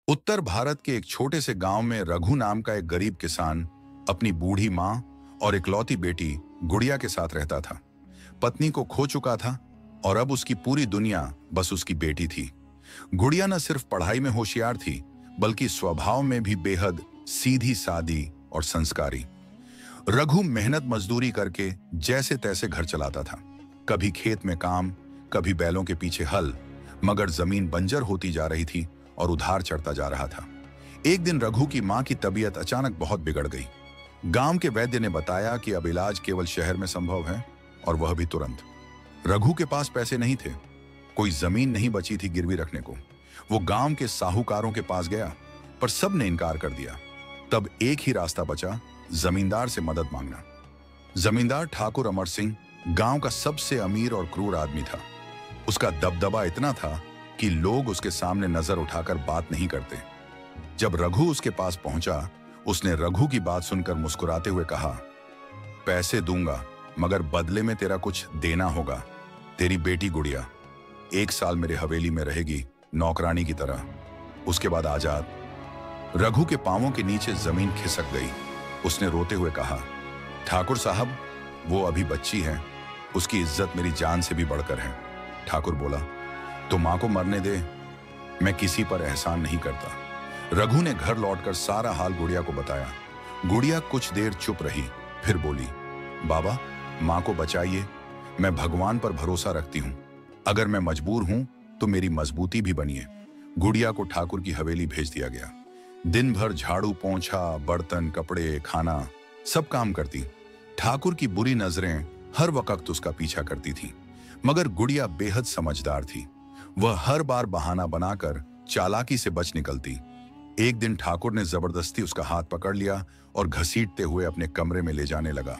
उत्तर भारत के एक छोटे से गांव में रघु नाम का एक गरीब किसान अपनी बूढ़ी मां और इकलौती बेटी गुड़िया के साथ रहता था। पत्नी को खो चुका था और अब उसकी पूरी दुनिया बस उसकी बेटी थी। गुड़िया न सिर्फ पढ़ाई में होशियार थी, बल्कि स्वभाव में भी बेहद सीधी सादी और संस्कारी। रघु मेहनत मजदूरी करके जैसे तैसे घर चलाता था। कभी खेत में काम, कभी बैलों के पीछे हल, मगर जमीन बंजर होती जा रही थी और उधार चढ़ता जा रहा था। एक दिन रघु की मां की तबीयत अचानक बहुत बिगड़ गई। गांव के वैद्य ने बताया कि अब इलाज केवल शहर में संभव है, और वह भी तुरंत। रघु के पास पैसे नहीं थे, कोई जमीन नहीं बची थी गिरवी रखने को। वो गांव के साहूकारों के पास गया, पर सबने इनकार कर दिया। तब एक ही रास्ता बचा, जमींदार से मदद मांगना। जमींदार ठाकुर अमर सिंह गांव का सबसे अमीर और क्रूर आदमी था। उसका दबदबा इतना था कि लोग उसके सामने नजर उठाकर बात नहीं करते। जब रघु उसके पहुंचा पहुंचा, उसने रघु की बात सुनकर मुस्कुराते हुए कहा, पैसे दूंगा, मगर बदले में तेरा कुछ देना होगा। तेरी बेटी गुड़िया 1 साल मेरे हवेली में रहेगी, नौकरानी की तरह। उसके बाद आजाद। रघु के पांवों के नीचे जमीन खिसक गई। उसने रोते हुए कहा, ठाकुर साहब, वो अभी बच्ची है, उसकी इज्जत मेरी जान से भी बढ़कर है। ठाकुर बोला, तो मां को मरने दे, मैं किसी पर एहसान नहीं करता। रघु ने घर लौटकर सारा हाल गुड़िया को बताया। गुड़िया कुछ देर चुप रही, फिर बोली, बाबा, मां को बचाइए, मैं भगवान पर भरोसा रखती हूं। अगर मैं मजबूर हूं तो मेरी मजबूती भी बनिए। गुड़िया को ठाकुर की हवेली भेज दिया गया। दिन भर झाड़ू पोंछा, बर्तन, कपड़े, खाना सब काम करती। ठाकुर की बुरी नजरें हर वक्त उसका पीछा करती थीं, मगर गुड़िया बेहद समझदार थी। वह हर बार बहाना बनाकर चालाकी से बच निकलती। एक दिन ठाकुर ने जबरदस्ती उसका हाथ पकड़ लिया और घसीटते हुए अपने कमरे में ले जाने लगा।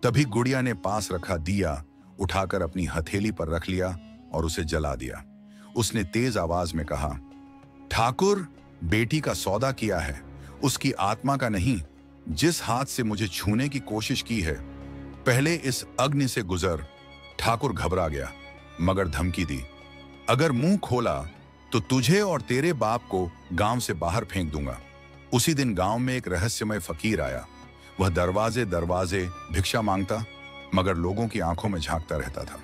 तभी गुड़िया ने पास रखा दिया उठाकर अपनी हथेली पर रख लिया और उसे जला दिया। उसने तेज आवाज में कहा, ठाकुर, बेटी का सौदा किया है, उसकी आत्मा का नहीं। जिस हाथ से मुझे छूने की कोशिश की है, पहले इस अग्नि से गुजर। ठाकुर घबरा गया, मगर धमकी दी, अगर मुंह खोला तो तुझे और तेरे बाप को गांव से बाहर फेंक दूंगा। उसी दिन गांव में एक रहस्यमय फकीर आया। वह दरवाजे दरवाजे भिक्षा मांगता, मगर लोगों की आंखों में झांकता रहता था।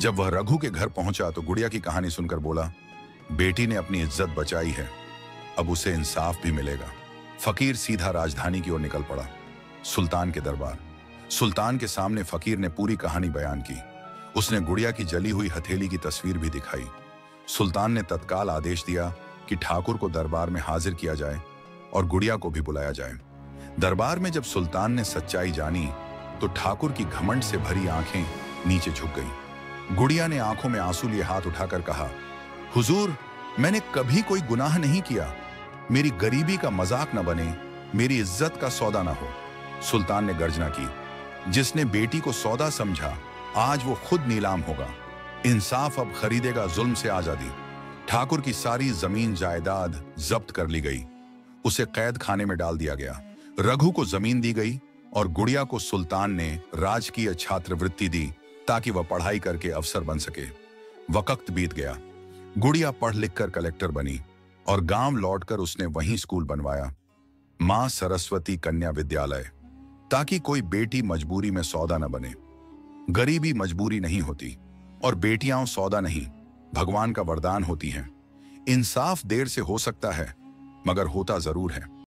जब वह रघु के घर पहुंचा तो गुड़िया की कहानी सुनकर बोला, बेटी ने अपनी इज्जत बचाई है, अब उसे इंसाफ भी मिलेगा। फकीर सीधा राजधानी की ओर निकल पड़ा। सुल्तान के दरबार। सुल्तान के सामने फकीर ने पूरी कहानी बयान की। उसने गुड़िया की जली हुई हथेली की तस्वीर भी दिखाई। सुल्तान ने तत्काल आदेश दिया कि ठाकुर को दरबार में हाजिर किया जाए और गुड़िया को भी बुलाया जाए। दरबार में जब सुल्तान ने सच्चाई जानी तो ठाकुर की घमंड से भरी आंखें नीचे झुक गईं। गुड़िया ने आंखों में आंसू लिए हाथ उठाकर कहा, हुजूर, मैंने कभी कोई गुनाह नहीं किया। मेरी गरीबी का मजाक न बने, मेरी इज्जत का सौदा न हो। सुल्तान ने गर्जना की, जिसने बेटी को सौदा समझा, आज वो खुद नीलाम होगा। इंसाफ अब खरीदेगा जुल्म से आजादी। ठाकुर की सारी जमीन जायदाद जब्त कर ली गई। उसे कैद खाने में डाल दिया गया। रघु को जमीन दी गई और गुड़िया को सुल्तान ने राजकीय छात्रवृत्ति दी ताकि वह पढ़ाई करके अफसर बन सके। वक्त बीत गया। गुड़िया पढ़ लिखकर कलेक्टर बनी और गांव लौटकर उसने वहीं स्कूल बनवाया, मां सरस्वती कन्या विद्यालय, ताकि कोई बेटी मजबूरी में सौदा न बने। गरीबी मजबूरी नहीं होती और बेटियां सौदा नहीं, भगवान का वरदान होती हैं। इंसाफ देर से हो सकता है, मगर होता जरूर है।